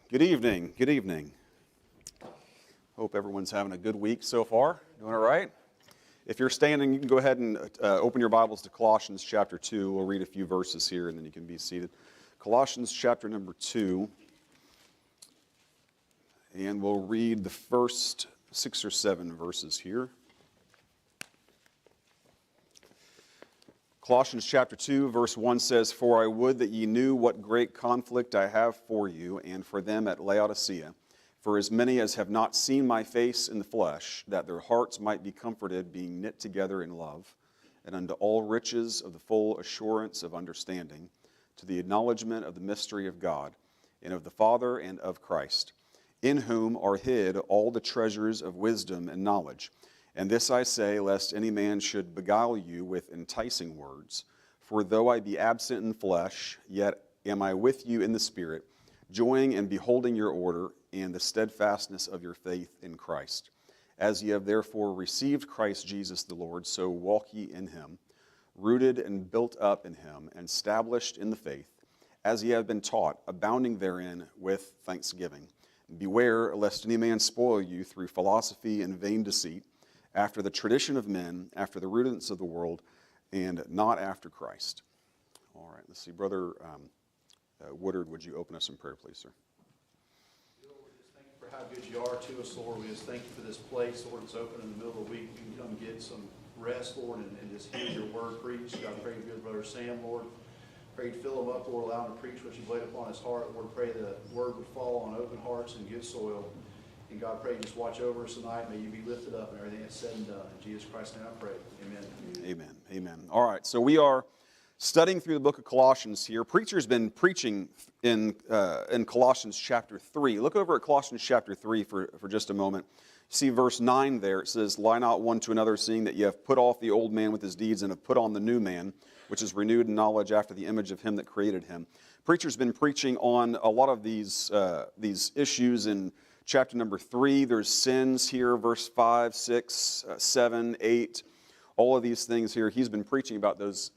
Good evening. Good evening. Hope everyone's having a good week so far. Doing all right? If you're standing, you can go ahead and open your Bibles to Colossians chapter 2. We'll read a few verses here and then you can be seated. Colossians chapter number 2. And we'll read the first 6 or 7 verses here. Colossians chapter 2, verse 1 says, "For I would that ye knew what great conflict I have for you, and for them at Laodicea, for as many as have not seen my face in the flesh, that their hearts might be comforted, being knit together in love, and unto all riches of the full assurance of understanding, to the acknowledgement of the mystery of God, and of the Father and of Christ, in whom are hid all the treasures of wisdom and knowledge. And this I say, lest any man should beguile you with enticing words. For though I be absent in the flesh, yet am I with you in the Spirit, joying and beholding your order and the steadfastness of your faith in Christ. As ye have therefore received Christ Jesus the Lord, so walk ye in him, rooted and built up in him, and established in the faith, as ye have been taught, abounding therein with thanksgiving. And beware lest any man spoil you through philosophy and vain deceit, after the tradition of men, after the rudiments of the world, and not after Christ." All right, let's see. Brother Woodard, would you open us in prayer, please, sir? Lord, we just thank you for how good you are to us, Lord. We just thank you for this place, Lord. It's open in the middle of the week. We can come get some rest, Lord, and just hear your word preached. God, I pray for Brother Sam, Lord. Pray to fill him up, Lord, allow him to preach what you've laid upon his heart. Lord, pray the word would fall on open hearts and good soil. And God, pray just watch over us tonight. May you be lifted up and everything that's said and done. In Jesus Christ's name I pray. Amen. Amen. Amen. All right, so we are studying through the book of Colossians here. Preacher's been preaching in Colossians chapter 3. Look over at Colossians chapter 3 for just a moment. See verse 9 there. It says, "Lie not one to another, seeing that ye have put off the old man with his deeds, and have put on the new man, which is renewed in knowledge after the image of him that created him." Preacher's been preaching on a lot of these issues in chapter number 3, there's sins here, verse 5, 6, 7, 8, all of these things here. He's been preaching about those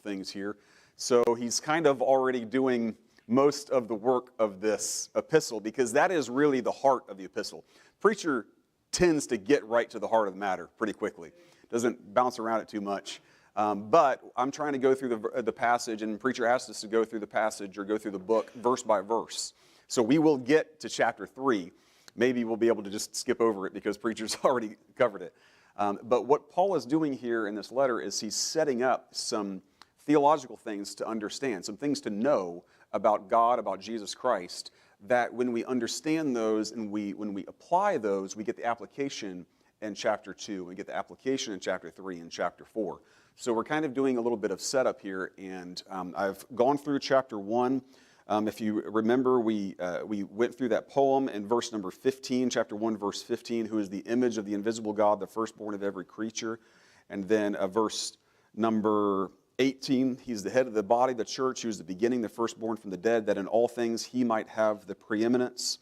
things here. So he's kind of already doing most of the work of this epistle, because that is really the heart of the epistle. Preacher tends to get right to the heart of the matter pretty quickly. Doesn't bounce around it too much. But I'm trying to go through the passage, and Preacher asked us to go through the passage or go through the book verse by verse. So we will get to chapter 3. Maybe we'll be able to just skip over it because Preacher's already covered it. But what Paul is doing here in this letter is he's setting up some theological things to understand, some things to know about God, about Jesus Christ, that when we understand those and when we apply those, we get the application in chapter 2, we get the application in chapter 3 and chapter 4. So we're kind of doing a little bit of setup here, and I've gone through chapter 1. If you remember, we went through that poem in verse number 15, chapter 1, verse 15, who is the image of the invisible God, the firstborn of every creature. And then verse number 18, he's the head of the body, the church, who is the beginning, the firstborn from the dead, that in all things he might have the preeminence.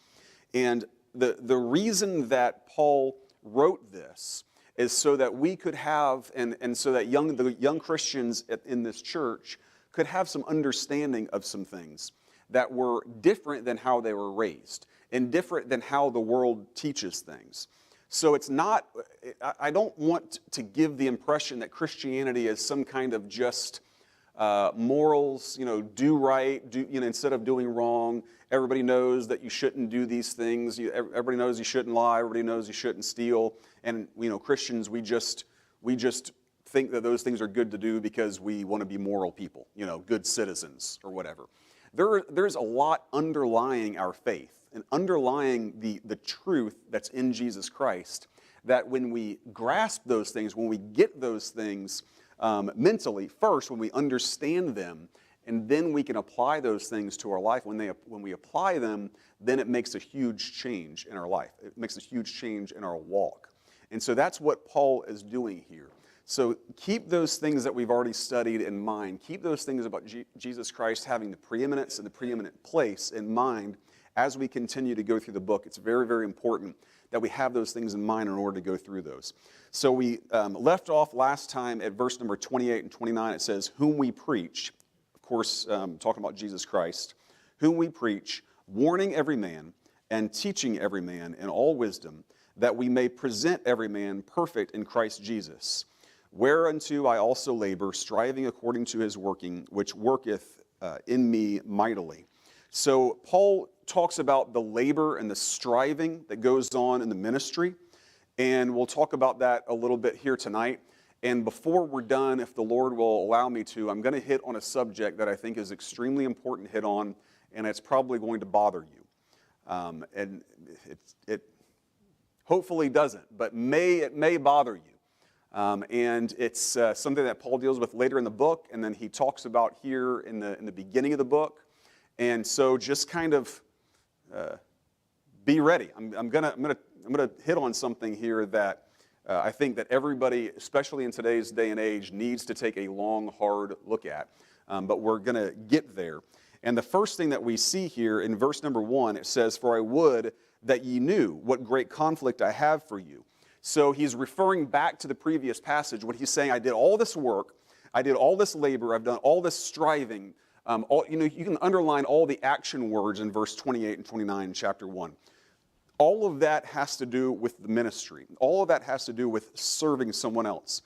And the reason that Paul wrote this is so that we could have, and so that the young Christians in this church could have some understanding of some things that were different than how they were raised and different than how the world teaches things. So it's not, I don't want to give the impression that Christianity is some kind of just morals, do right, instead of doing wrong. Everybody knows that you shouldn't do these things. Everybody knows you shouldn't lie. Everybody knows you shouldn't steal. And, Christians, we just think that those things are good to do because we want to be moral people, good citizens or whatever. There's a lot underlying our faith and underlying the truth that's in Jesus Christ, that when we grasp those things, when we get those things mentally, first, when we understand them, and then we can apply those things to our life. When we apply them, then it makes a huge change in our life. It makes a huge change in our walk. And so that's what Paul is doing here. So keep those things that we've already studied in mind. Keep those things about Jesus Christ having the preeminence and the preeminent place in mind as we continue to go through the book. It's very, very important that we have those things in mind in order to go through those. So we left off last time at verse number 28 and 29. It says, "Whom we preach," of course, talking about Jesus Christ, "whom we preach, warning every man and teaching every man in all wisdom, that we may present every man perfect in Christ Jesus. Whereunto I also labor, striving according to his working, which worketh in me mightily. So Paul talks about the labor and the striving that goes on in the ministry, and we'll talk about that a little bit here tonight. And before we're done, if the Lord will allow me to, I'm going to hit on a subject that I think is extremely important to hit on, and it's probably going to bother you. And it hopefully doesn't, but it may bother you. And it's something that Paul deals with later in the book, and then he talks about here in the beginning of the book. And so just kind of be ready. I'm gonna hit on something here that I think that everybody, especially in today's day and age, needs to take a long, hard look at. But we're gonna get there. And the first thing that we see here in verse number 1, it says, "For I would that ye knew what great conflict I have for you." So he's referring back to the previous passage when he's saying, I did all this work, I did all this labor, I've done all this striving. You can underline all the action words in verse 28 and 29 in chapter 1. All of that has to do with the ministry. All of that has to do with serving someone else.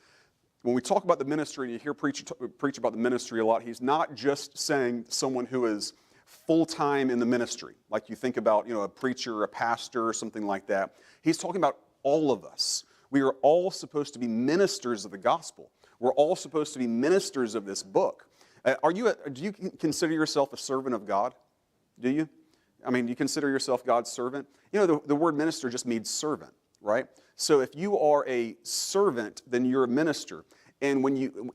When we talk about the ministry, and you hear preach about the ministry a lot, he's not just saying someone who is full-time in the ministry, like you think about, a preacher, a pastor, or something like that. He's talking about all of us. We are all supposed to be ministers of the gospel. We're all supposed to be ministers of this book. Do you consider yourself a servant of God? Do you? I mean, do you consider yourself God's servant? The word minister just means servant, right? So if you are a servant, then you're a minister. And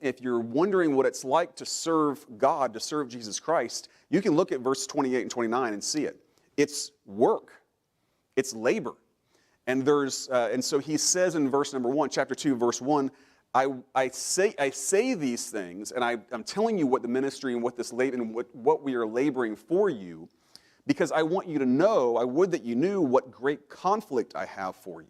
if you're wondering what it's like to serve God, to serve Jesus Christ, you can look at verse 28 and 29 and see it. It's work. It's labor. And so he says in verse number 1, chapter 2, verse 1, I say these things, and I'm telling you what the ministry and what this labor and what we are laboring for you, because I want you to know, I would that you knew what great conflict I have for you.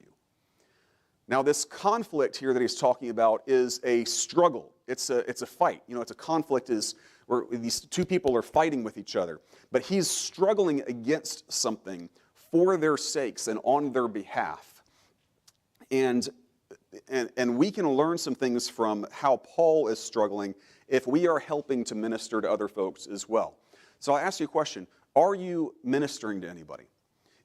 Now, this conflict here that he's talking about is a struggle. It's a fight. It's a conflict is where these two people are fighting with each other. But he's struggling against something for their sakes and on their behalf. And we can learn some things from how Paul is struggling if we are helping to minister to other folks as well. So I ask you a question. Are you ministering to anybody?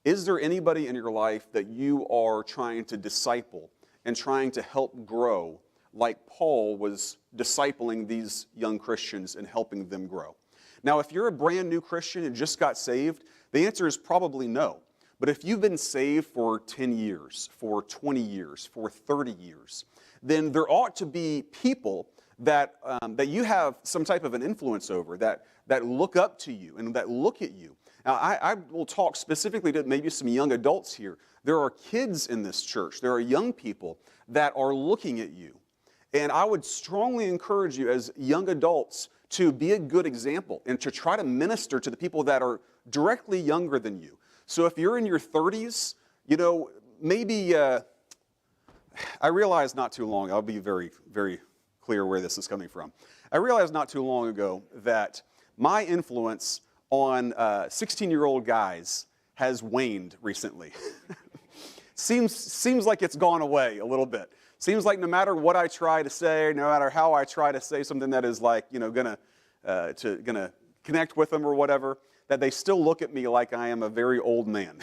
Is there anybody in your life that you are trying to disciple and trying to help grow like Paul was discipling these young Christians and helping them grow? Now, if you're a brand new Christian and just got saved, the answer is probably no. But if you've been saved for 10 years, for 20 years, for 30 years, then there ought to be people that you have some type of an influence over, that look up to you and that look at you. Now, I will talk specifically to maybe some young adults here. There are kids in this church. There are young people that are looking at you. And I would strongly encourage you as young adults to be a good example and to try to minister to the people that are directly younger than you. So if you're in your 30s, maybe, I realized not too long, I'll be very, very clear where this is coming from. I realized not too long ago that my influence on 16-year-old guys has waned recently. Seems like it's gone away a little bit. Seems like no matter what I try to say, no matter how I try to say something that is like, gonna connect with them or whatever, that they still look at me like I am a very old man.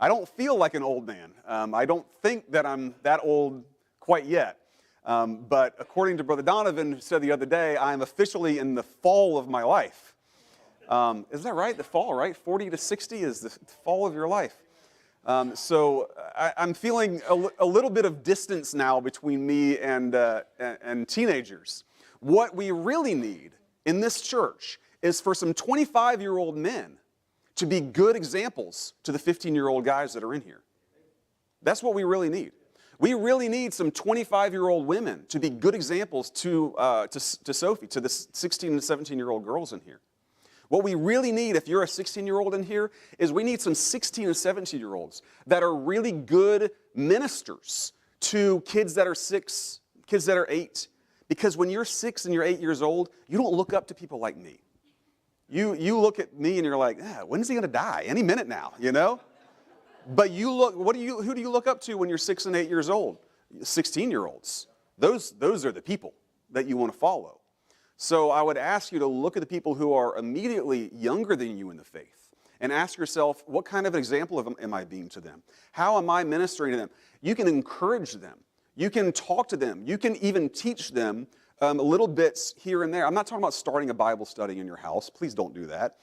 I don't feel like an old man. I don't think that I'm that old quite yet. But according to Brother Donovan, who said the other day, I'm officially in the fall of my life. Is that right? The fall, right? 40 to 60 is the fall of your life. So I'm feeling a little bit of distance now between me and teenagers. What we really need in this church is for some 25-year-old men to be good examples to the 15-year-old guys that are in here. That's what we really need. We really need some 25-year-old women to be good examples to Sophie, to the 16 and 17-year-old girls in here. What we really need, if you're a 16-year-old in here, is we need some 16 and 17-year-olds that are really good ministers to kids that are 6, kids that are 8. Because when you're 6 and you're 8 years old, you don't look up to people like me. You look at me and you're like, when's he going to die? Any minute now, you know? But you look, who do you look up to when you're 6 and 8 years old? 16-year-olds. Those are the people that you want to follow. So I would ask you to look at the people who are immediately younger than you in the faith and ask yourself, what kind of an example am I being to them? How am I ministering to them? You can encourage them. You can talk to them. You can even teach them little bits here and there. I'm not talking about starting a Bible study in your house. Please don't do that.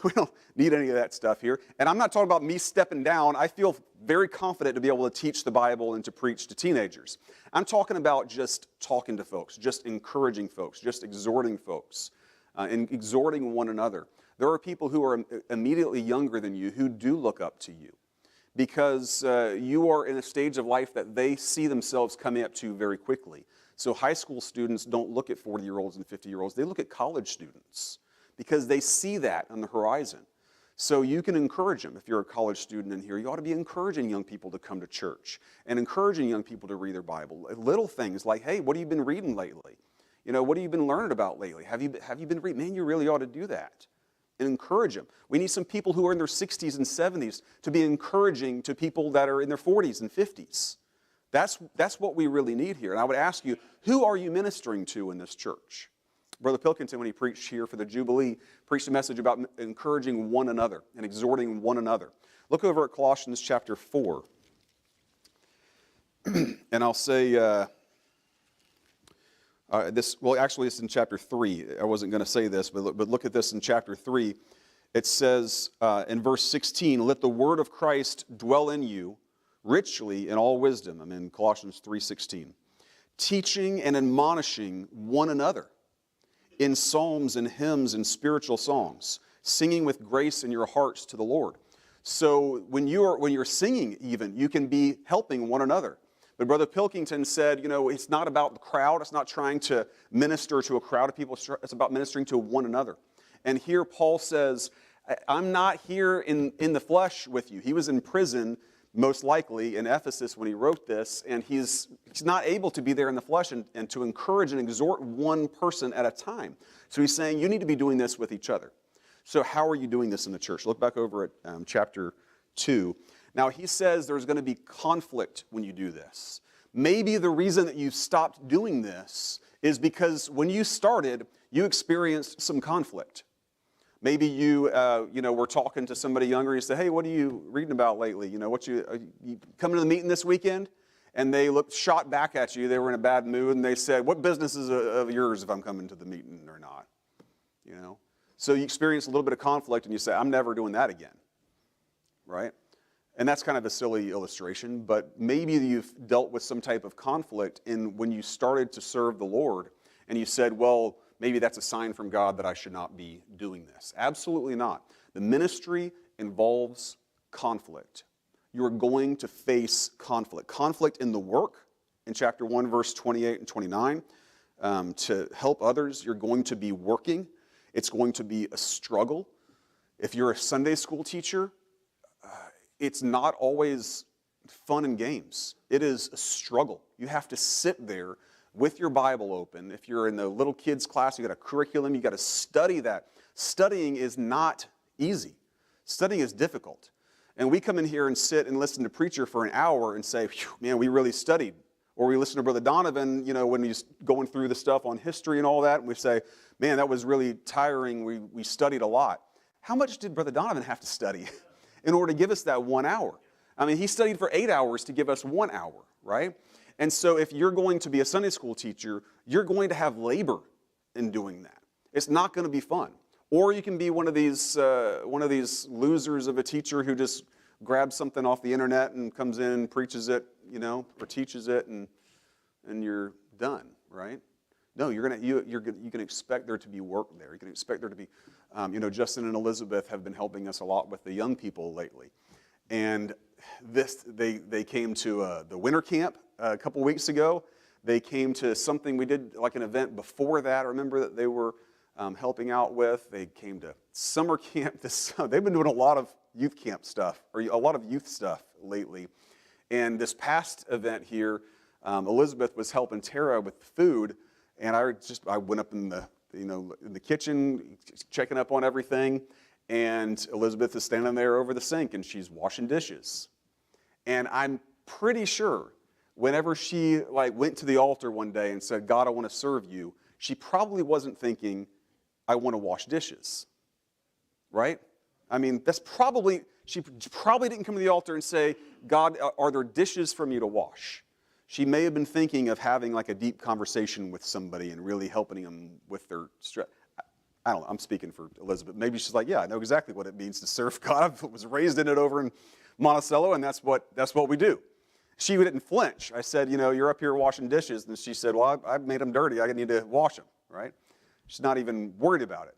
We don't need any of that stuff here. And I'm not talking about me stepping down. I feel very confident to be able to teach the Bible and to preach to teenagers. I'm talking about just talking to folks, just encouraging folks, just exhorting folks, and exhorting one another. There are people who are immediately younger than you who do look up to you because you are in a stage of life that they see themselves coming up to very quickly. So high school students don't look at 40-year-olds and 50-year-olds. They look at college students because they see that on the horizon. So you can encourage them. If you're a college student in here, you ought to be encouraging young people to come to church and encouraging young people to read their Bible. Little things like, hey, what have you been reading lately? You know, what have you been learning about lately? Have you been reading? Man, you really ought to do that. And encourage them. We need some people who are in their 60s and 70s to be encouraging to people that are in their 40s and 50s. That's what we really need here. And I would ask you, who are you ministering to in this church? Brother Pilkington, when he preached here for the Jubilee, preached a message about encouraging one another and exhorting one another. Look over at Colossians chapter 4. And I'll say, it's in chapter 3. I wasn't going to say this, but look at this in chapter 3. It says in verse 16, let the word of Christ dwell in you richly in all wisdom. I'm in Colossians 3:16. Teaching and admonishing one another in psalms and hymns and spiritual songs, singing with grace in your hearts to the Lord. So when you're singing even, you can be helping one another. But Brother Pilkington said, you know, it's not about the crowd. It's not trying to minister to a crowd of people. It's about ministering to one another. And here Paul says, I'm not here in the flesh with you. He was in prison, most likely in Ephesus when he wrote this, and he's not able to be there in the flesh and to encourage and exhort one person at a time. So he's saying you need to be doing this with each other. So how are you doing this in the church? Look back over at chapter 2. Now he says there's going to be conflict when you do this. Maybe the reason that you stopped doing this is because when you started, you experienced some conflict. Maybe you were talking to somebody younger and you said, hey, what are you reading about lately? You know, you coming to the meeting this weekend? And they shot back at you. They were in a bad mood and they said, what business is of yours if I'm coming to the meeting or not? You know? So you experience a little bit of conflict and you say, I'm never doing that again. Right? And that's kind of a silly illustration, but maybe you've dealt with some type of conflict when you started to serve the Lord and you said, well, maybe that's a sign from God that I should not be doing this. Absolutely not. The ministry involves conflict. You are going to face conflict. Conflict in the work, in chapter 1, verse 28 and 29. To help others, you're going to be working. It's going to be a struggle. If you're a Sunday school teacher, it's not always fun and games. It is a struggle. You have to sit there with your Bible open. If you're in the little kids class, you got a curriculum, you got to study that. Studying is not easy. Studying is difficult. And we come in here and sit and listen to preacher for an hour and say, man, we really studied. Or we listen to Brother Donovan, when he's going through the stuff on history and all that, and we say, man, that was really tiring. We studied a lot. How much did Brother Donovan have to study in order to give us that 1 hour? I mean, he studied for 8 hours to give us 1 hour, right? And so if you're going to be a Sunday school teacher, you're going to have labor in doing that. It's not going to be fun. Or you can be one of these losers of a teacher who just grabs something off the internet and comes in and preaches it, or teaches it, and you're done, right? No, you can expect there to be work there. You can expect there to be, Justin and Elizabeth have been helping us a lot with the young people lately, and they came to the winter camp a couple weeks ago. They came to something we did, like an event before that. I remember that they were helping out with. They came to summer camp. They've been doing a lot of youth camp stuff, or a lot of youth stuff lately. And this past event here, Elizabeth was helping Tara with food, and I went up in the in the kitchen, checking up on everything, and Elizabeth is standing there over the sink, and she's washing dishes. And I'm pretty sure whenever she went to the altar one day and said, God, I want to serve you, she probably wasn't thinking, I want to wash dishes, right? I mean, she probably didn't come to the altar and say, God, are there dishes for me to wash? She may have been thinking of having a deep conversation with somebody and really helping them with their stress. I don't know, I'm speaking for Elizabeth. Maybe she's like, yeah, I know exactly what it means to serve God. I was raised in it over in Monticello, and that's what we do. She didn't flinch. I said, you're up here washing dishes. And she said, well, I made them dirty. I need to wash them, right? She's not even worried about it.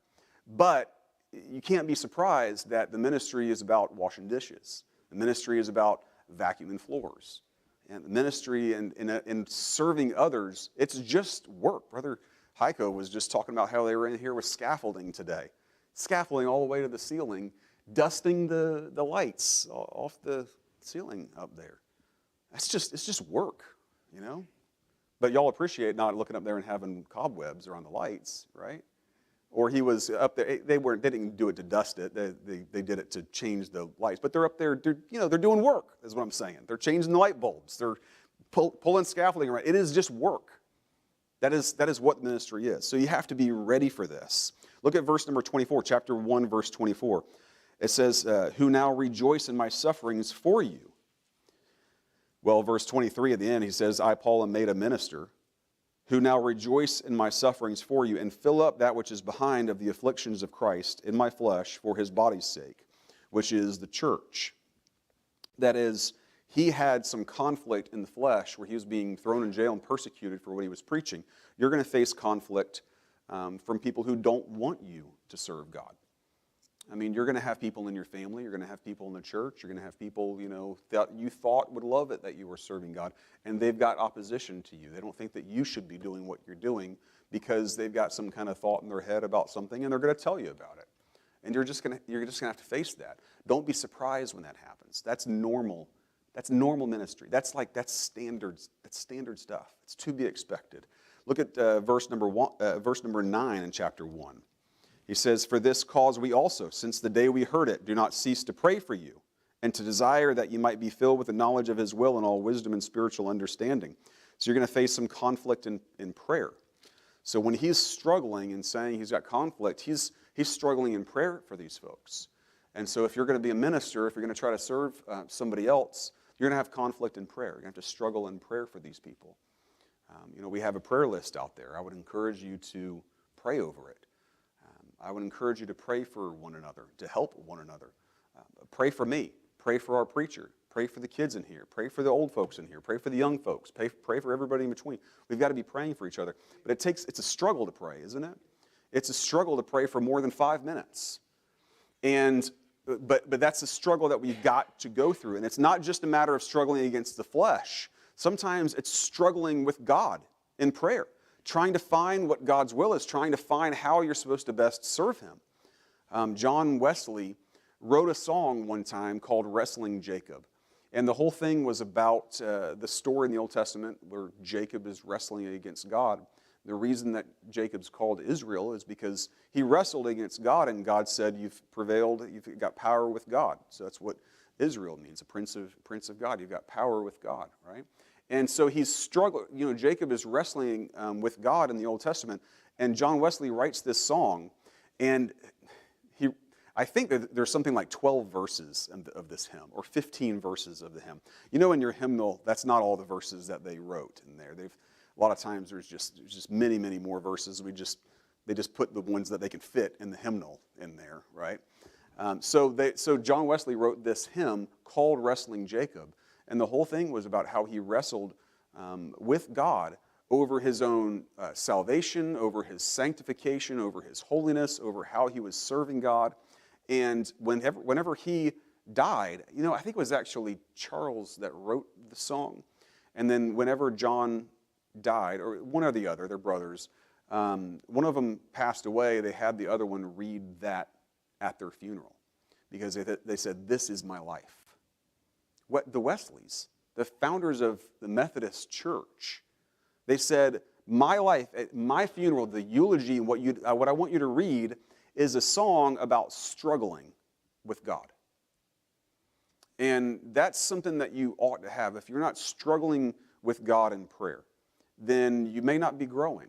But you can't be surprised that the ministry is about washing dishes. The ministry is about vacuuming floors. And the ministry and serving others, it's just work. Brother Heiko was just talking about how they were in here with scaffolding today. Scaffolding all the way to the ceiling, dusting the lights off the ceiling up there. It's just work, But y'all appreciate not looking up there and having cobwebs around the lights, right? Or he was up there. They didn't do it to dust it. They did it to change the lights. But they're up there. They're doing work. Is what I'm saying. They're changing the light bulbs. They're pulling scaffolding around. It is just work. That is what ministry is. So you have to be ready for this. Look at verse number 24, chapter 1, verse 24. It says, "Who now rejoice in my sufferings for you." Well, verse 23 at the end, he says, "I, Paul, am made a minister, who now rejoice in my sufferings for you, and fill up that which is behind of the afflictions of Christ in my flesh for his body's sake, which is the church." That is, he had some conflict in the flesh where he was being thrown in jail and persecuted for what he was preaching. You're going to face conflict from people who don't want you to serve God. I mean, you're going to have people in your family, you're going to have people in the church, you're going to have people, that you thought would love it that you were serving God, and they've got opposition to you. They don't think that you should be doing what you're doing because they've got some kind of thought in their head about something, and they're going to tell you about it. And you're just going to have to face that. Don't be surprised when that happens. That's normal. That's normal ministry. That's standard stuff. It's to be expected. Look at verse number 9 in chapter 1. He says, "For this cause we also, since the day we heard it, do not cease to pray for you, and to desire that you might be filled with the knowledge of his will and all wisdom and spiritual understanding." So you're going to face some conflict in prayer. So when he's struggling and saying he's got conflict, he's struggling in prayer for these folks. And so if you're going to be a minister, if you're going to try to serve somebody else, you're going to have conflict in prayer. You're going to have to struggle in prayer for these people. We have a prayer list out there. I would encourage you to pray over it. I would encourage you to pray for one another, to help one another. Pray for me. Pray for our preacher. Pray for the kids in here. Pray for the old folks in here. Pray for the young folks. Pray for everybody in between. We've got to be praying for each other. But it's a struggle to pray, isn't it? It's a struggle to pray for more than 5 minutes. But that's a struggle that we've got to go through. And it's not just a matter of struggling against the flesh. Sometimes it's struggling with God in prayer. Trying to find what God's will is, trying to find how you're supposed to best serve him. John Wesley wrote a song one time called "Wrestling Jacob." And the whole thing was about the story in the Old Testament where Jacob is wrestling against God. The reason that Jacob's called Israel is because he wrestled against God, and God said, "You've prevailed, you've got power with God." So that's what Israel means, a prince of God. You've got power with God, right? And so he's struggling. Jacob is wrestling with God in the Old Testament, and John Wesley writes this song, and I think that there's something like 12 verses of this hymn, or 15 verses of the hymn. In your hymnal, that's not all the verses that they wrote in there. A lot of times there's just many, many more verses. They just put the ones that they could fit in the hymnal in there, right? So John Wesley wrote this hymn called "Wrestling Jacob." And the whole thing was about how he wrestled with God over his own salvation, over his sanctification, over his holiness, over how he was serving God. And whenever he died, I think it was actually Charles that wrote the song. And then whenever John died, or one or the other, they're brothers, one of them passed away, they had the other one read that at their funeral. Because they said, "This is my life." The Wesleys, the founders of the Methodist Church, they said, my life, at my funeral, the eulogy, and what I want you to read is a song about struggling with God. And that's something that you ought to have. If you're not struggling with God in prayer, then you may not be growing.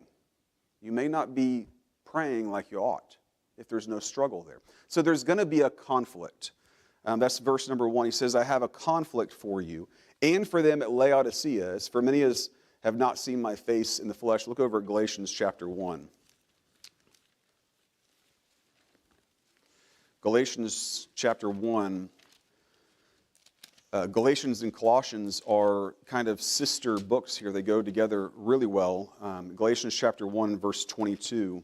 You may not be praying like you ought if there's no struggle there. So there's going to be a conflict. That's verse number 1. He says, I have a conflict for you and for them at Laodicea, as for many as have not seen my face in the flesh. Look over at Galatians chapter 1. Galatians chapter 1. Galatians and Colossians are kind of sister books here. They go together really well. Galatians chapter 1, verse 22,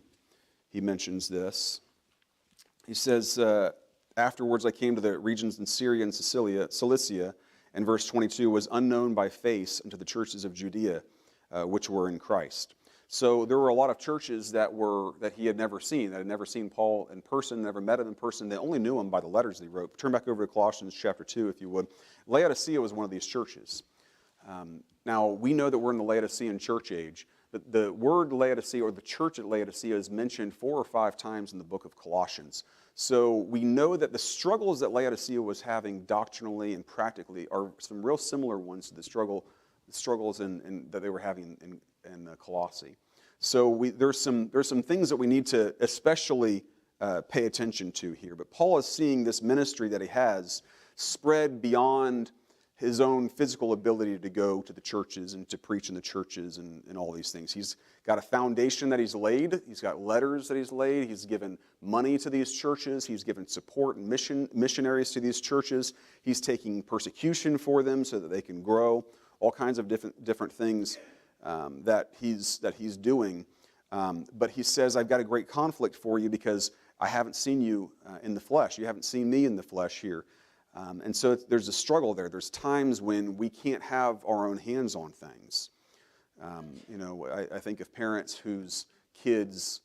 he mentions this. He says, afterwards I came to the regions in Syria and Cilicia, and verse 22, was unknown by face unto the churches of Judea, which were in Christ. So there were a lot of churches that he had never seen, that had never seen Paul in person, never met him in person. They only knew him by the letters that he wrote. Turn back over to Colossians chapter 2, if you would. Laodicea was one of these churches. Now, we know that we're in the Laodicean church age. The word Laodicea, or the church at Laodicea, is mentioned 4 or 5 times in the book of Colossians. So we know that the struggles that Laodicea was having doctrinally and practically are some real similar ones to the struggles that they were having in Colossae. So there's some things that we need to especially pay attention to here. But Paul is seeing this ministry that he has spread beyond his own physical ability to go to the churches and to preach in the churches and all these things. He's got a foundation that he's laid. He's got letters that he's laid. He's given money to these churches. He's given support and missionaries to these churches. He's taking persecution for them so that they can grow. All kinds of different things that he's doing. But he says, I've got a great conflict for you because I haven't seen you in the flesh. You haven't seen me in the flesh here. And so there's a struggle there. There's times when we can't have our own hands on things. I think of parents whose kids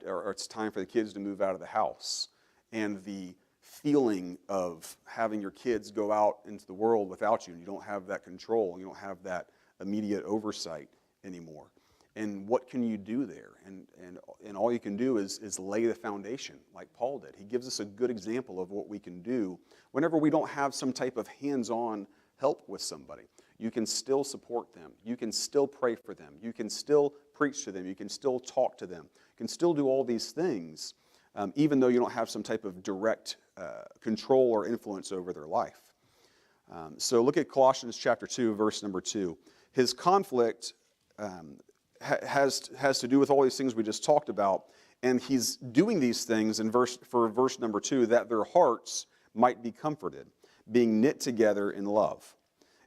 or it's time for the kids to move out of the house. And the feeling of having your kids go out into the world without you, and you don't have that control, you don't have that immediate oversight anymore. And what can you do there? And all you can do is lay the foundation like Paul did. He gives us a good example of what we can do whenever we don't have some type of hands-on help with somebody. You can still support them. You can still pray for them. You can still preach to them. You can still talk to them. You can still do all these things even though you don't have some type of direct control or influence over their life. So look at Colossians chapter 2, verse number 2. His conflict has to do with all these things we just talked about, and he's doing these things for verse number 2, that their hearts might be comforted, being knit together in love,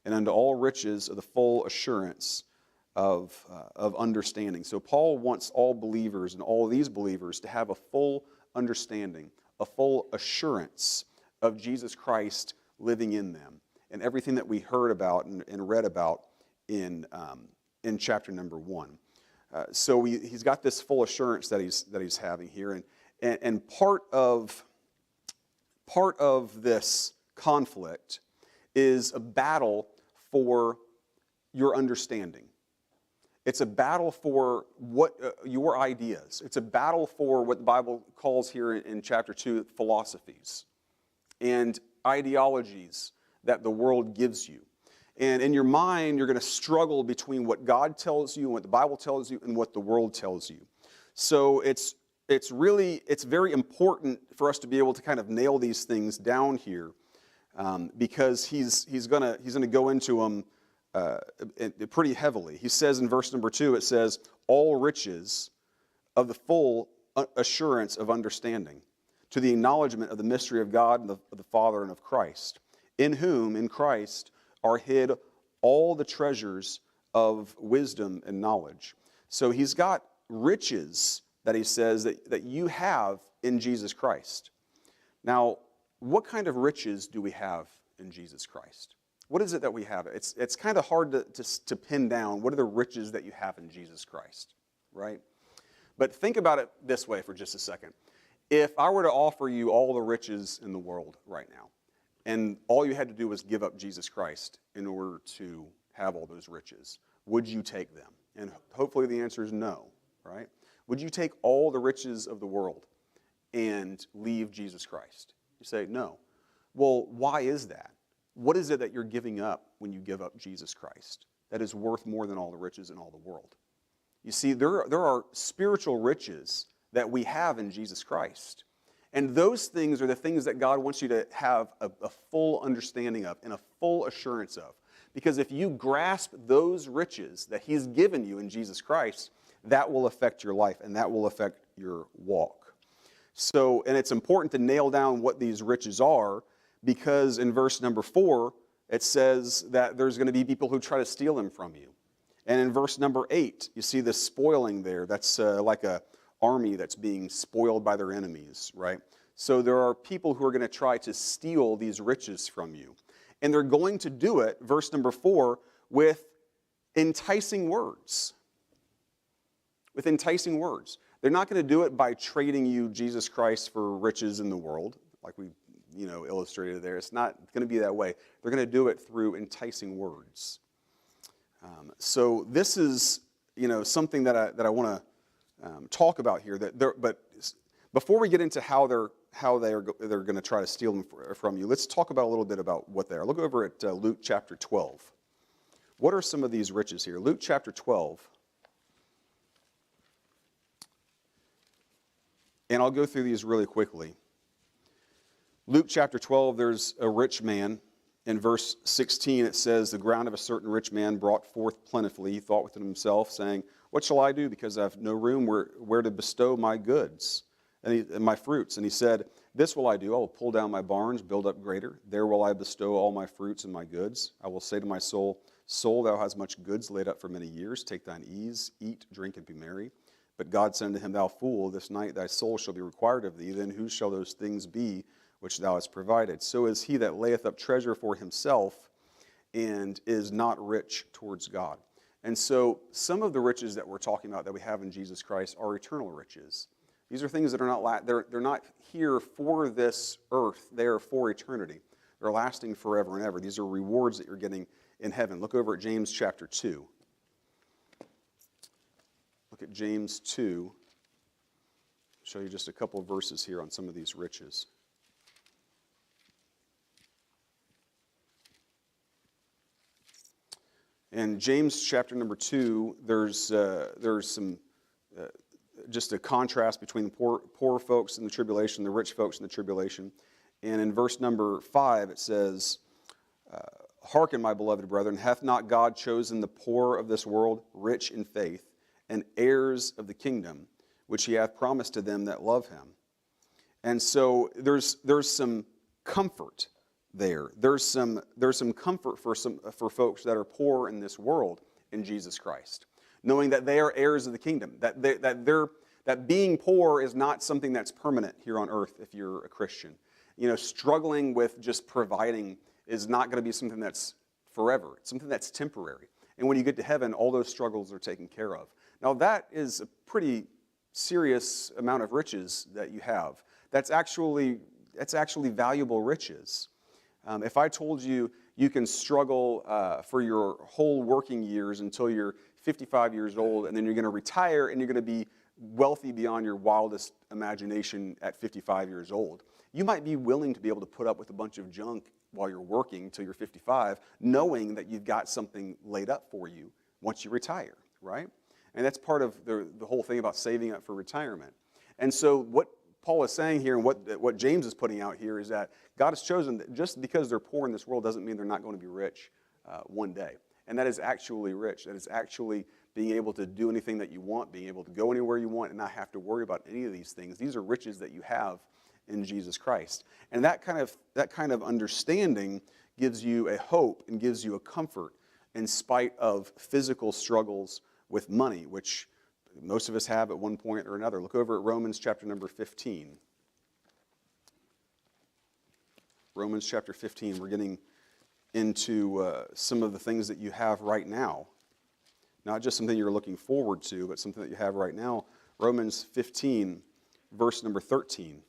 and unto all riches of the full assurance of understanding. So Paul wants all believers and all these believers to have a full understanding, a full assurance of Jesus Christ living in them, and everything that we heard about and read about in chapter number 1. So he's got this full assurance that he's having here, and part of this conflict is a battle for your understanding. It's a battle for your ideas. It's a battle for what the Bible calls here in chapter 2 philosophies and ideologies that the world gives you. And in your mind, you're going to struggle between what God tells you and what the Bible tells you and what the world tells you. So it's very important for us to be able to kind of nail these things down here, because he's going to go into them pretty heavily. He says in verse number 2, it says, all riches of the full assurance of understanding, to the acknowledgement of the mystery of God and of the Father and of Christ, in whom, in Christ, are hid all the treasures of wisdom and knowledge. So he's got riches that he says that you have in Jesus Christ. Now, what kind of riches do we have in Jesus Christ? What is it that we have? It's kind of hard to pin down what are the riches that you have in Jesus Christ, right? But think about it this way for just a second. If I were to offer you all the riches in the world right now, and all you had to do was give up Jesus Christ in order to have all those riches, would you take them? And hopefully the answer is no, right? Would you take all the riches of the world and leave Jesus Christ? You say, no. Well, why is that? What is it that you're giving up when you give up Jesus Christ that is worth more than all the riches in all the world? You see, there are spiritual riches that we have in Jesus Christ. And those things are the things that God wants you to have a full understanding of and a full assurance of. Because if you grasp those riches that He's given you in Jesus Christ, that will affect your life and that will affect your walk. So, and it's important to nail down what these riches are, because in verse number 4, it says that there's going to be people who try to steal them from you. And in verse number 8, you see the spoiling there. That's like an army that's being spoiled by their enemies, right? So there are people who are going to try to steal these riches from you. And they're going to do it, verse number 4, with enticing words. With enticing words. They're not going to do it by trading you Jesus Christ for riches in the world, like we illustrated there. It's not going to be that way. They're going to do it through enticing words. So this is something that I want to talk about here. But before we get into how they're going to try to steal them from you, let's talk about a little bit about what they are. Look over at Luke chapter 12. What are some of these riches here? Luke chapter 12. And I'll go through these really quickly. Luke chapter 12, there's a rich man. In verse 16, it says, the ground of a certain rich man brought forth plentifully. He thought within himself, saying, what shall I do, because I have no room where to bestow my goods and my fruits? And he said, this will I do. I will pull down my barns, build up greater. There will I bestow all my fruits and my goods. I will say to my soul, soul, thou hast much goods laid up for many years. Take thine ease, eat, drink, and be merry. But God said unto him, thou fool, this night thy soul shall be required of thee. Then whose shall those things be which thou hast provided? So is he that layeth up treasure for himself and is not rich towards God. And so some of the riches that we're talking about that we have in Jesus Christ are eternal riches. These are things that are not they're not here for this earth. They are for eternity. They're lasting forever and ever. These are rewards that you're getting in heaven. Look over at James chapter 2. Look at James 2. I'll show you just a couple of verses here on some of these riches. In James chapter number 2, there's some just a contrast between the poor folks in the tribulation, the rich folks in the tribulation. And in verse number 5, it says, hearken, my beloved brethren, hath not God chosen the poor of this world rich in faith, and heirs of the kingdom, which he hath promised to them that love him? And so there's some comfort there. There's some comfort for folks that are poor in this world in Jesus Christ, knowing that they are heirs of the kingdom. That being poor is not something that's permanent here on earth. If you're a Christian, struggling with just providing is not going to be something that's forever. It's something that's temporary. And when you get to heaven, all those struggles are taken care of. Now that is a pretty serious amount of riches that you have. That's actually valuable riches. If I told you you can struggle for your whole working years until you're 55 years old, and then you're going to retire and you're going to be wealthy beyond your wildest imagination at 55 years old, you might be willing to be able to put up with a bunch of junk while you're working until you're 55, knowing that you've got something laid up for you once you retire, right? And that's part of the whole thing about saving up for retirement. And so what Paul is saying here, and what James is putting out here, is that God has chosen that just because they're poor in this world doesn't mean they're not going to be rich one day. And that is actually rich. That is actually being able to do anything that you want, being able to go anywhere you want and not have to worry about any of these things. These are riches that you have in Jesus Christ. And that kind of understanding gives you a hope and gives you a comfort in spite of physical struggles with money, which most of us have at one point or another. Look over at Romans chapter number 15. Romans chapter 15, we're getting into some of the things that you have right now. Not just something you're looking forward to, but something that you have right now. Romans 15, verse number 13,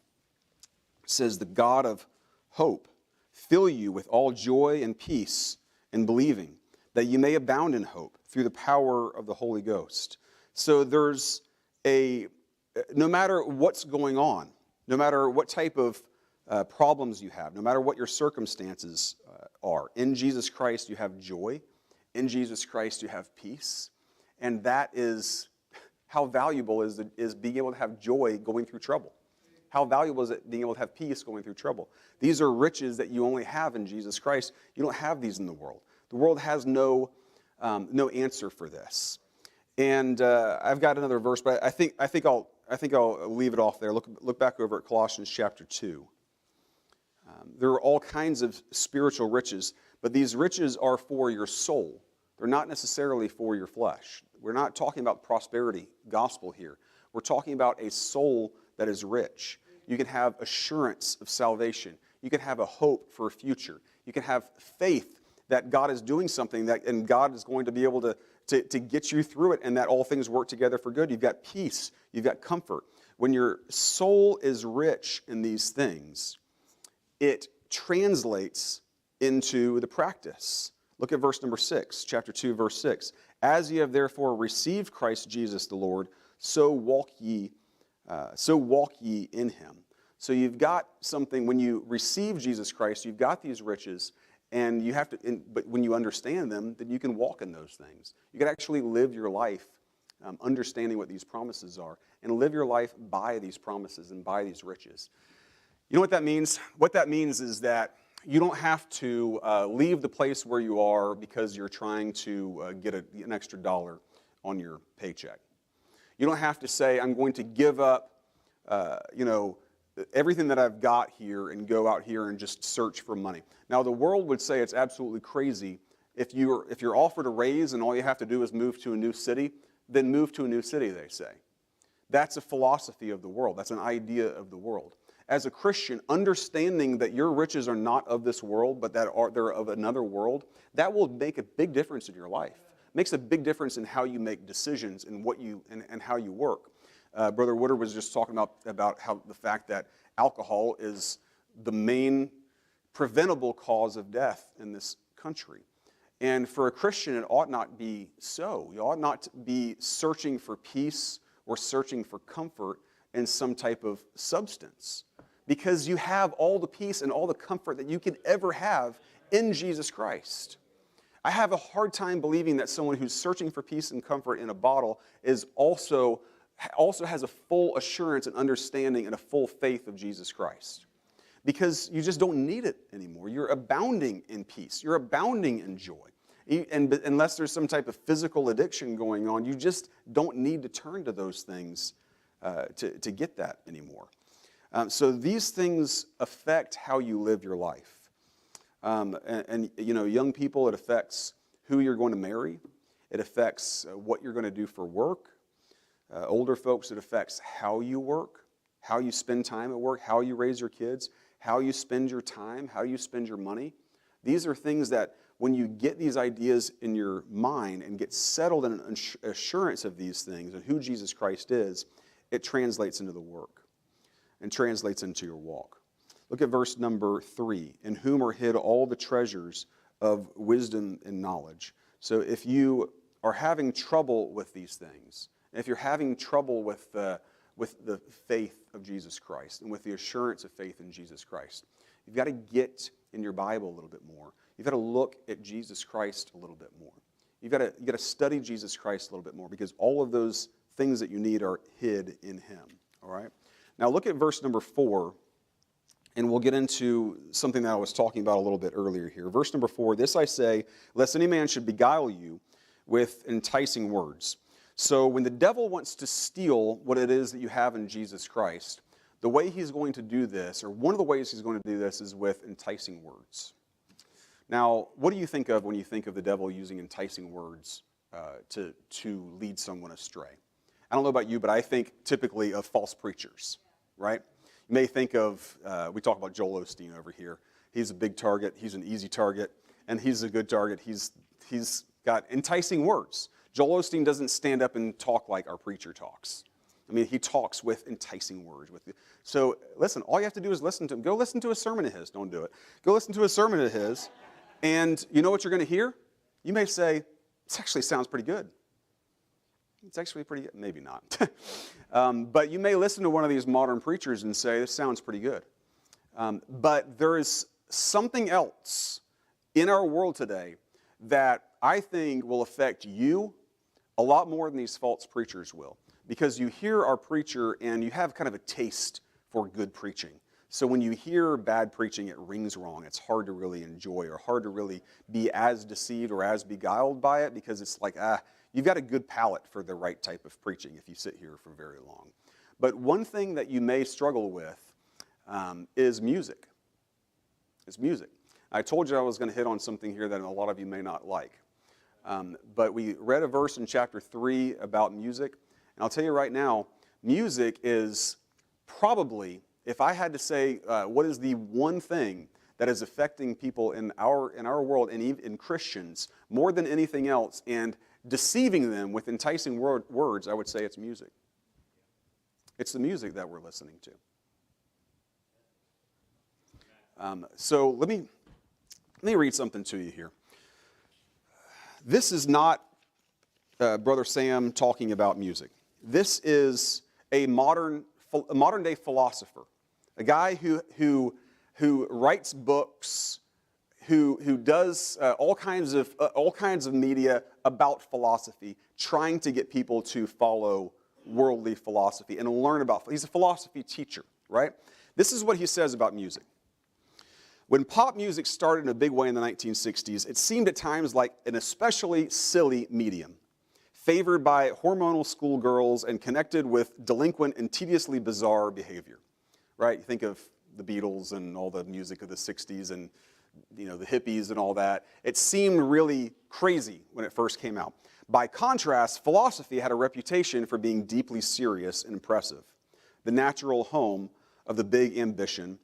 says, the God of hope fill you with all joy and peace in believing, that you may abound in hope, through the power of the Holy Ghost. So there's no matter what's going on, no matter what type of problems you have, no matter what your circumstances are, in Jesus Christ you have joy. In Jesus Christ you have peace. And that is how valuable is being able to have joy going through trouble. How valuable is it being able to have peace going through trouble? These are riches that you only have in Jesus Christ. You don't have these in the world. The world has no answer for this. And I've got another verse, but I think I'll leave it off there. Look back over at Colossians chapter 2. There are all kinds of spiritual riches, but these riches are for your soul. They're not necessarily for your flesh. We're not talking about prosperity gospel here. We're talking about a soul that is rich. You can have assurance of salvation. You can have a hope for a future. You can have faith that God is doing something and God is going to be able to get you through it, and that all things work together for good. You've got peace. You've got comfort. When your soul is rich in these things, it translates into the practice. Look at verse number 6, chapter 2, verse 6. As ye have therefore received Christ Jesus the Lord, so walk ye in him. So you've got something, when you receive Jesus Christ, you've got these riches, and you have to, but when you understand them, then you can walk in those things. You can actually live your life understanding what these promises are, and live your life by these promises and by these riches. You know what that means? What that means is that you don't have to leave the place where you are because you're trying to get an extra dollar on your paycheck. You don't have to say, I'm going to give up, everything that I've got here and go out here and just search for money. Now, the world would say it's absolutely crazy if you're offered a raise and all you have to do is move to a new city, then move to a new city, they say. That's a philosophy of the world. That's an idea of the world. As a Christian, understanding that your riches are not of this world, but that they're of another world, that will make a big difference in your life. It makes a big difference in how you make decisions and and how you work. Brother Woodard was just talking about how the fact that alcohol is the main preventable cause of death in this country. And for a Christian, it ought not be so. You ought not be searching for peace or searching for comfort in some type of substance, because you have all the peace and all the comfort that you could ever have in Jesus Christ. I have a hard time believing that someone who's searching for peace and comfort in a bottle is also has a full assurance and understanding and a full faith of Jesus Christ, because you just don't need it anymore. You're abounding in peace. You're abounding in joy. And unless there's some type of physical addiction going on, you just don't need to turn to those things to get that anymore. So these things affect how you live your life. Young people, it affects who you're going to marry. It affects what you're going to do for work. Older folks, it affects how you work, how you spend time at work, how you raise your kids, how you spend your time, how you spend your money. These are things that when you get these ideas in your mind and get settled in an assurance of these things and who Jesus Christ is, it translates into the work and translates into your walk. Look at verse number 3, in whom are hid all the treasures of wisdom and knowledge. So if you are having trouble with these things, if you're having trouble with the faith of Jesus Christ and with the assurance of faith in Jesus Christ, you've got to get in your Bible a little bit more. You've got to look at Jesus Christ a little bit more. You've got to study Jesus Christ a little bit more, because all of those things that you need are hid in him. All right? Now look at verse number 4, and we'll get into something that I was talking about a little bit earlier here. Verse number 4, this I say, lest any man should beguile you with enticing words. So when the devil wants to steal what it is that you have in Jesus Christ, the way he's going to do this, or one of the ways he's going to do this, is with enticing words. Now, what do you think of when you think of the devil using enticing words to lead someone astray? I don't know about you, but I think typically of false preachers, right? You may think of, we talk about Joel Osteen over here. He's a big target. He's an easy target. And he's a good target. He's got enticing words. Joel Osteen doesn't stand up and talk like our preacher talks. I mean, he talks with enticing words. So listen, all you have to do is listen to him. Go listen to a sermon of his. Don't do it. Go listen to a sermon of his, and you know what you're going to hear? You may say, this actually sounds pretty good. It's actually pretty good. Maybe not. But you may listen to one of these modern preachers and say, this sounds pretty good. But there is something else in our world today that I think will affect you a lot more than these false preachers will. Because you hear our preacher and you have kind of a taste for good preaching. So when you hear bad preaching, it rings wrong. It's hard to really enjoy or hard to really be as deceived or as beguiled by it, because it's like, you've got a good palate for the right type of preaching if you sit here for very long. But one thing that you may struggle with is music. It's music. I told you I was going to hit on something here that a lot of you may not like. But we read a verse in chapter 3 about music. And I'll tell you right now, music is probably, if I had to say what is the one thing that is affecting people in our world, and even in Christians, more than anything else, and deceiving them with enticing words, I would say it's music. It's the music that we're listening to. So let me read something to you here. This is not Brother Sam talking about music. This is a modern day philosopher, a guy who writes books, who does all kinds of media about philosophy, trying to get people to follow worldly philosophy and learn about. He's a philosophy teacher, right? This is what he says about music. When pop music started in a big way in the 1960s, it seemed at times like an especially silly medium, favored by hormonal schoolgirls and connected with delinquent and tediously bizarre behavior, right? You think of the Beatles and all the music of the 60s and the hippies and all that. It seemed really crazy when it first came out. By contrast, philosophy had a reputation for being deeply serious and impressive, the natural home of the big ambition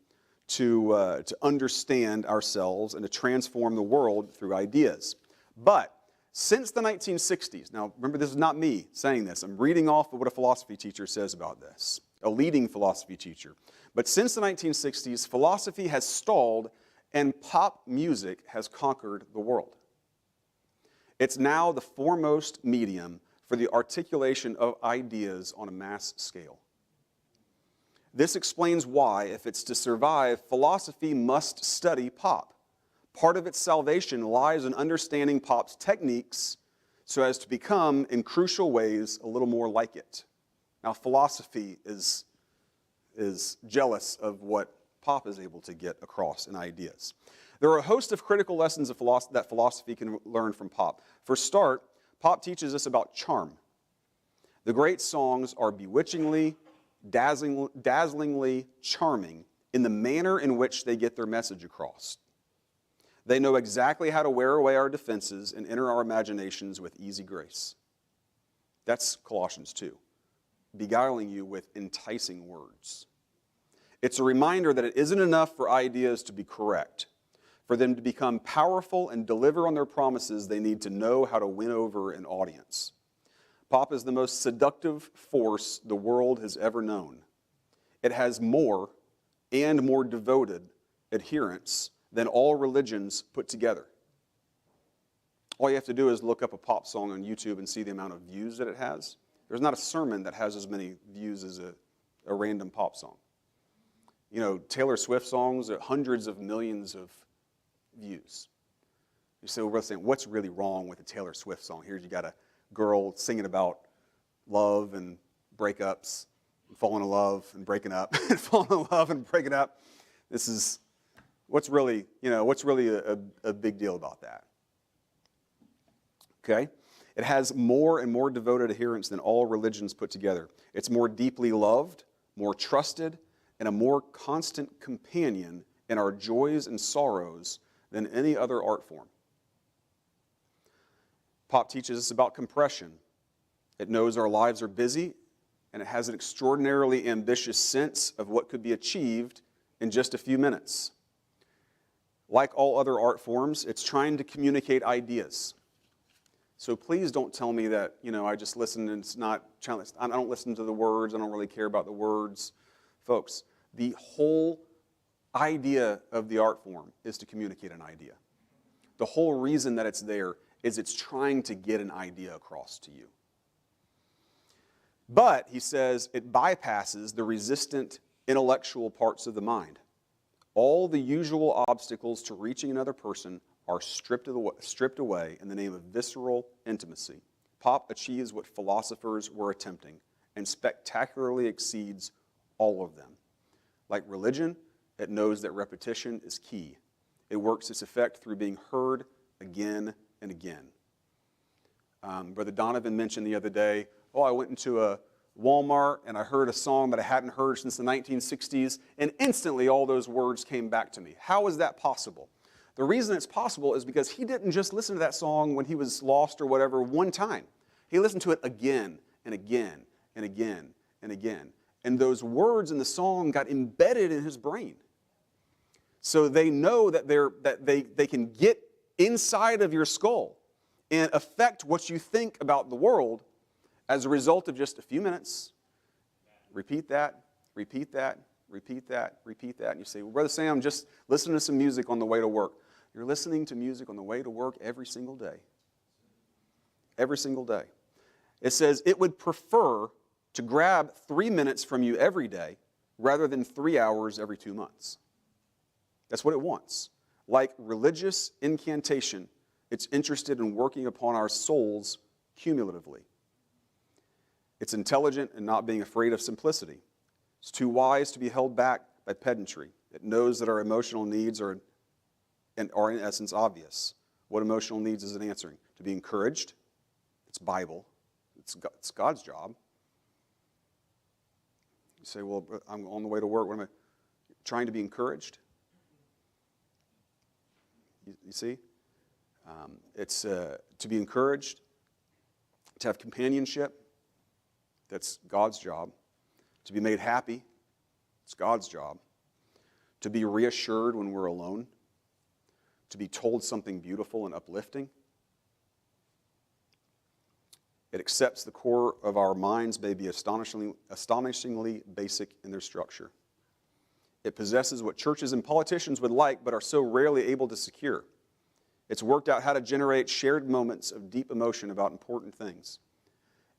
to understand ourselves and to transform the world through ideas. But since the 1960s, now remember, this is not me saying this. I'm reading off of what a philosophy teacher says about this, a leading philosophy teacher. But since the 1960s, philosophy has stalled and pop music has conquered the world. It's now the foremost medium for the articulation of ideas on a mass scale. This explains why, if it's to survive, philosophy must study pop. Part of its salvation lies in understanding pop's techniques so as to become, in crucial ways, a little more like it. Now, philosophy is jealous of what pop is able to get across in ideas. There are a host of critical lessons of that philosophy can learn from pop. For start, pop teaches us about charm. The great songs are bewitchingly, dazzlingly charming in the manner in which they get their message across. They know exactly how to wear away our defenses and enter our imaginations with easy grace. That's Colossians 2, beguiling you with enticing words. It's a reminder that it isn't enough for ideas to be correct. For them to become powerful and deliver on their promises, they need to know how to win over an audience. Pop is the most seductive force the world has ever known. It has more and more devoted adherents than all religions put together. All you have to do is look up a pop song on YouTube and see the amount of views that it has. There's not a sermon that has as many views as a random pop song. Taylor Swift songs are hundreds of millions of views. You say, we're saying, what's really wrong with a Taylor Swift song? Here you got a girl singing about love and breakups, and falling in love and breaking up, and falling in love and breaking up. This is what's really a big deal about that. Okay? It has more and more devoted adherents than all religions put together. It's more deeply loved, more trusted, and a more constant companion in our joys and sorrows than any other art form. Pop teaches us about compression. It knows our lives are busy, and it has an extraordinarily ambitious sense of what could be achieved in just a few minutes. Like all other art forms, it's trying to communicate ideas. So please don't tell me that, I just listen and it's not, I don't listen to the words, I don't really care about the words. Folks, the whole idea of the art form is to communicate an idea. The whole reason that it's there is it's trying to get an idea across to you. But, he says, it bypasses the resistant intellectual parts of the mind. All the usual obstacles to reaching another person are stripped away in the name of visceral intimacy. Pop achieves what philosophers were attempting and spectacularly exceeds all of them. Like religion, it knows that repetition is key. It works its effect through being heard again and again. Brother Donovan mentioned the other day, I went into a Walmart and I heard a song that I hadn't heard since the 1960s, and instantly all those words came back to me. How is that possible? The reason it's possible is because he didn't just listen to that song when he was lost or whatever one time. He listened to it again and again and again and again. And those words in the song got embedded in his brain. So they know that they can get inside of your skull and affect what you think about the world as a result of just a few minutes. Repeat that, repeat that, repeat that, repeat that. And you say, well, Brother Sam, just listen to some music on the way to work. You're listening to music on the way to work every single day. Every single day. It says it would prefer to grab 3 minutes from you every day rather than 3 hours every 2 months. That's what it wants. Like religious incantation, it's interested in working upon our souls cumulatively. It's intelligent in not being afraid of simplicity. It's too wise to be held back by pedantry. It knows that our emotional needs are in essence obvious. What emotional needs is it answering? To be encouraged. It's Bible. It's God's job. You say, well, I'm on the way to work. What am I trying to be encouraged? You see? It's to be encouraged, to have companionship. That's God's job. To be made happy. It's God's job. To be reassured when we're alone. To be told something beautiful and uplifting. It accepts the core of our minds may be astonishingly basic in their structure. It possesses what churches and politicians would like but are so rarely able to secure. It's worked out how to generate shared moments of deep emotion about important things.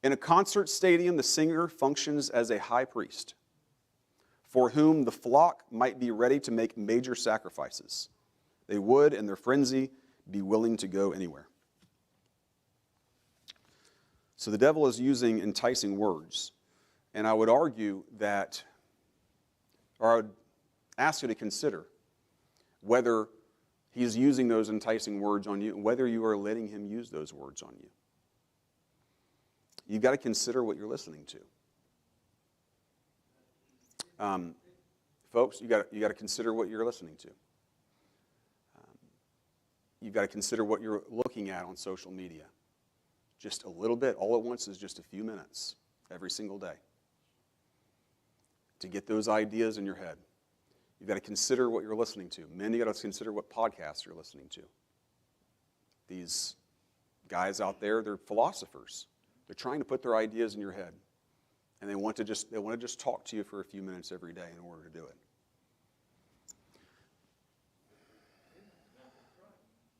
In a concert stadium, the singer functions as a high priest, for whom the flock might be ready to make major sacrifices. They would, in their frenzy, be willing to go anywhere. So the devil is using enticing words. And I would argue that, or I would ask you to consider whether he's using those enticing words on you, and whether you are letting him use those words on you. You've got to consider what you're listening to. Folks, you've got to consider what you're listening to. You've got to consider what you're looking at on social media. Just a little bit. All it wants is just a few minutes every single day to get those ideas in your head. You've got to consider what you're listening to. Men, you've got to consider what podcasts you're listening to. These guys out there, they're philosophers. They're trying to put their ideas in your head. And they want to just talk to you for a few minutes every day in order to do it.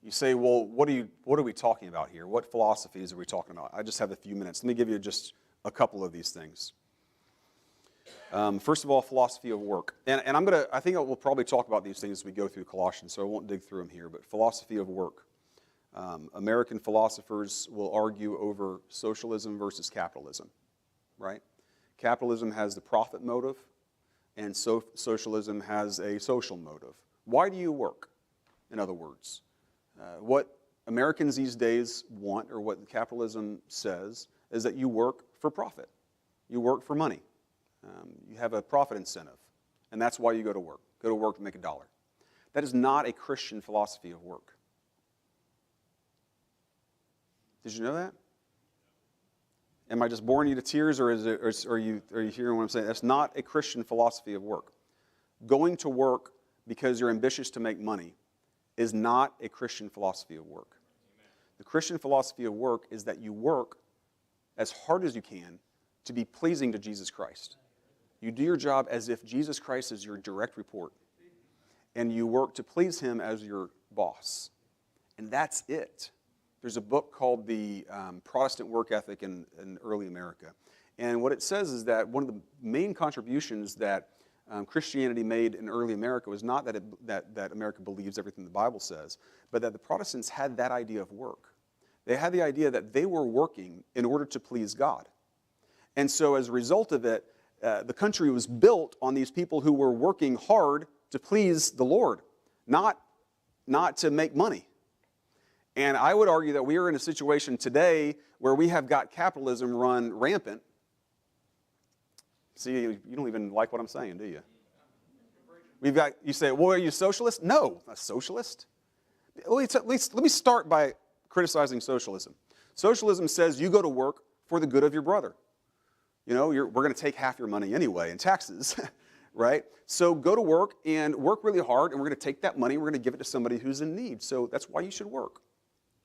You say, well, what are we talking about here? What philosophies are we talking about? I just have a few minutes. Let me give you just a couple of these things. First of all, philosophy of work. And I think we'll probably talk about these things as we go through Colossians, so I won't dig through them here. But philosophy of work. American philosophers will argue over socialism versus capitalism, right? Capitalism has the profit motive, and socialism has a social motive. Why do you work, in other words? What Americans these days want, or what capitalism says, is that you work for profit. You work for money. You have a profit incentive, and that's why you go to work. Go to work to make $1. That is not a Christian philosophy of work. Did you know that? Am I just boring you to tears, or are you hearing what I'm saying? That's not a Christian philosophy of work. Going to work because you're ambitious to make money is not a Christian philosophy of work. Amen. The Christian philosophy of work is that you work as hard as you can to be pleasing to Jesus Christ. You do your job as if Jesus Christ is your direct report. And you work to please him as your boss. And that's it. there's a book called The Protestant Work Ethic in Early America. And what it says is that one of the main contributions that Christianity made in early America was not that America believes everything the Bible says, but that the Protestants had that idea of work. They had the idea that they were working in order to please God. And so as a result of it, the country was built on these people who were working hard to please the Lord, not to make money. And I would argue that we are in a situation today where we have got capitalism run rampant. See, you don't even like what I'm saying, do you? You say, well, are you a socialist? No, not a socialist. Let me start by criticizing socialism. Socialism says you go to work for the good of your brother. You know, we're going to take half your money anyway in taxes, right? So go to work and work really hard, and we're going to take that money and we're going to give it to somebody who's in need. So that's why you should work.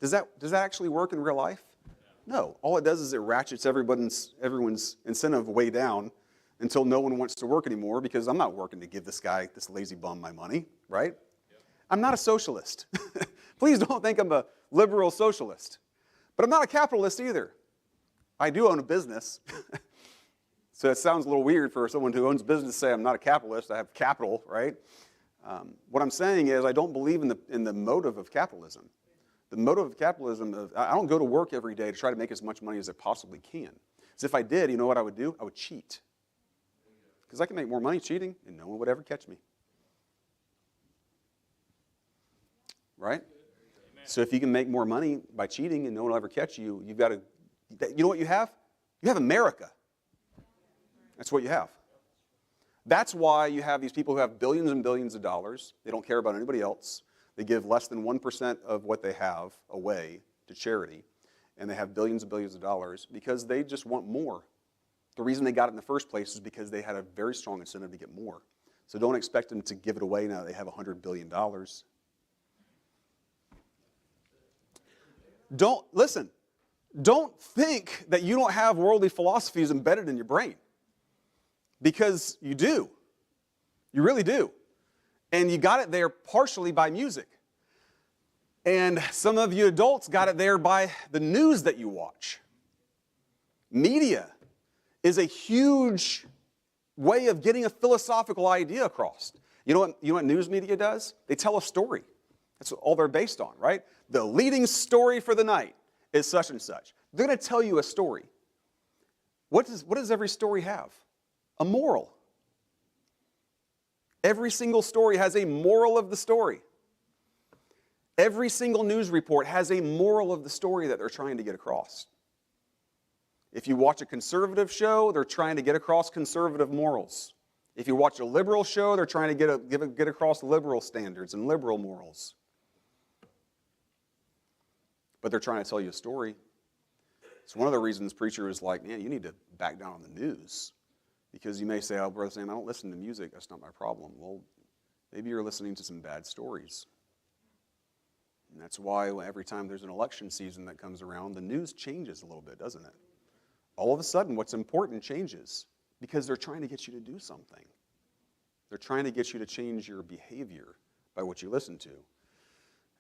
Does that actually work in real life? No. All it does is it ratchets everyone's incentive way down until no one wants to work anymore, because I'm not working to give this lazy bum my money, right? Yep. I'm not a socialist. Please don't think I'm a liberal socialist. But I'm not a capitalist either. I do own a business. So it sounds a little weird for someone who owns a business to say I'm not a capitalist. I have capital, right? What I'm saying is I don't believe in the motive of capitalism. The motive of capitalism, I don't go to work every day to try to make as much money as I possibly can. Because if I did, you know what I would do? I would cheat. Because I can make more money cheating, and no one would ever catch me. Right? Amen. So if you can make more money by cheating and no one will ever catch you, you've got to, you know what you have? You have America. That's what you have. That's why you have these people who have billions and billions of dollars. They don't care about anybody else. They give less than 1% of what they have away to charity. And they have billions and billions of dollars because they just want more. The reason they got it in the first place is because they had a very strong incentive to get more. So don't expect them to give it away now that they have $100 billion. Don't think that you don't have worldly philosophies embedded in your brain. Because you do. You really do. And you got it there partially by music. And some of you adults got it there by the news that you watch. Media is a huge way of getting a philosophical idea across. You know what news media does? They tell a story. That's all they're based on, right? The leading story for the night is such and such. They're going to tell you a story. What does every story have? A moral. Every single story has a moral of the story. Every single news report has a moral of the story that they're trying to get across. If you watch a conservative show, they're trying to get across conservative morals. If you watch a liberal show, they're trying to get across liberal standards and liberal morals. But they're trying to tell you a story. It's one of the reasons preacher is like, man, you need to back down on the news. Because you may say, oh, Brother Sam, I don't listen to music. That's not my problem. Well, maybe you're listening to some bad stories. And that's why every time there's an election season that comes around, the news changes a little bit, doesn't it? All of a sudden, what's important changes because they're trying to get you to do something. They're trying to get you to change your behavior by what you listen to.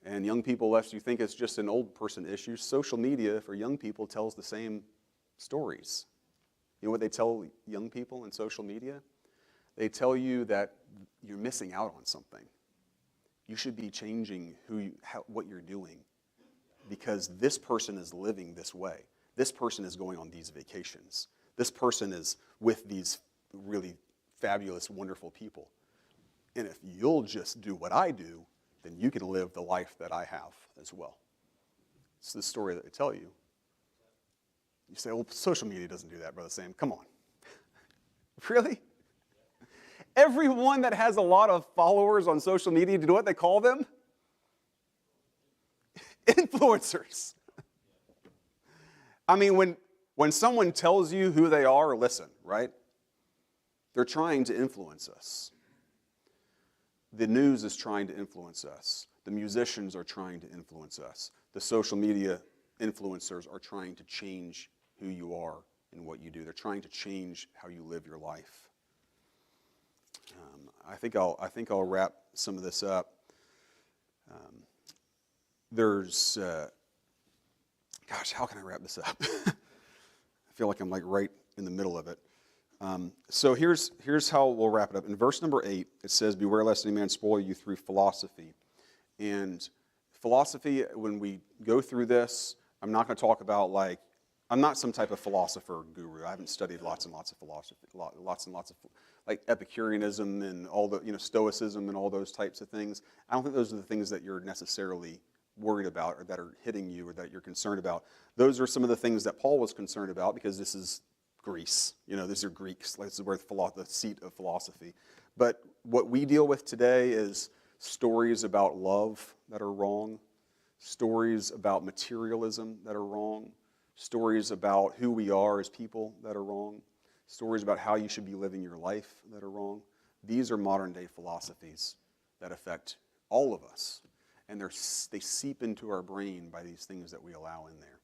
And young people, lest you think it's just an old person issue, social media for young people tells the same stories. You know what they tell young people in social media? They tell you that you're missing out on something. You should be changing what you're doing because this person is living this way. This person is going on these vacations. This person is with these really fabulous, wonderful people. And if you'll just do what I do, then you can live the life that I have as well. It's the story that they tell you. You say, well, social media doesn't do that, Brother Sam. Come on. Really? Everyone that has a lot of followers on social media, do you know what they call them? Influencers. I mean, when someone tells you who they are, listen, right? They're trying to influence us. The news is trying to influence us. The musicians are trying to influence us. The social media influencers are trying to change who you are and what you do. They're trying to change how you live your life. I think I'll wrap some of this up. There's Gosh, how can I wrap this up? I feel like I'm like right in the middle of it. So here's how we'll wrap it up. In verse number 8, it says, "Beware lest any man spoil you through philosophy." And philosophy, when we go through this, I'm not going to talk about like, I'm not some type of philosopher guru. I haven't studied lots and lots of philosophy, lots and lots of like Epicureanism and all the, Stoicism and all those types of things. I don't think those are the things that you're necessarily worried about or that are hitting you or that you're concerned about. Those are some of the things that Paul was concerned about because this is Greece. These are Greeks. This is where the seat of philosophy. But what we deal with today is stories about love that are wrong, stories about materialism that are wrong, stories about who we are as people that are wrong, stories about how you should be living your life that are wrong. These are modern day philosophies that affect all of us. And they seep into our brain by these things that we allow in there.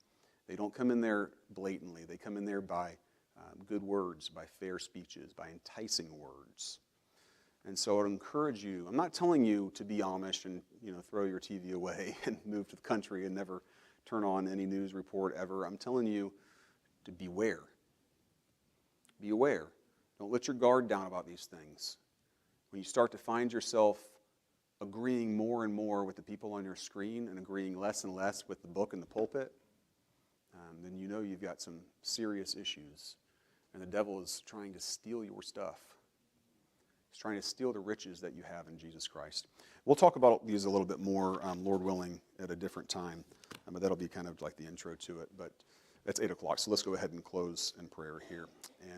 They don't come in there blatantly. They come in there by good words, by fair speeches, by enticing words. And so I would encourage you, I'm not telling you to be Amish and throw your TV away and move to the country and never turn on any news report ever. I'm telling you to beware. Be aware. Don't let your guard down about these things. When you start to find yourself agreeing more and more with the people on your screen and agreeing less and less with the book and the pulpit, then you've got some serious issues. And the devil is trying to steal your stuff. He's trying to steal the riches that you have in Jesus Christ. We'll talk about these a little bit more, Lord willing, at a different time. But that'll be kind of like the intro to it. But it's 8 o'clock, so let's go ahead and close in prayer here. And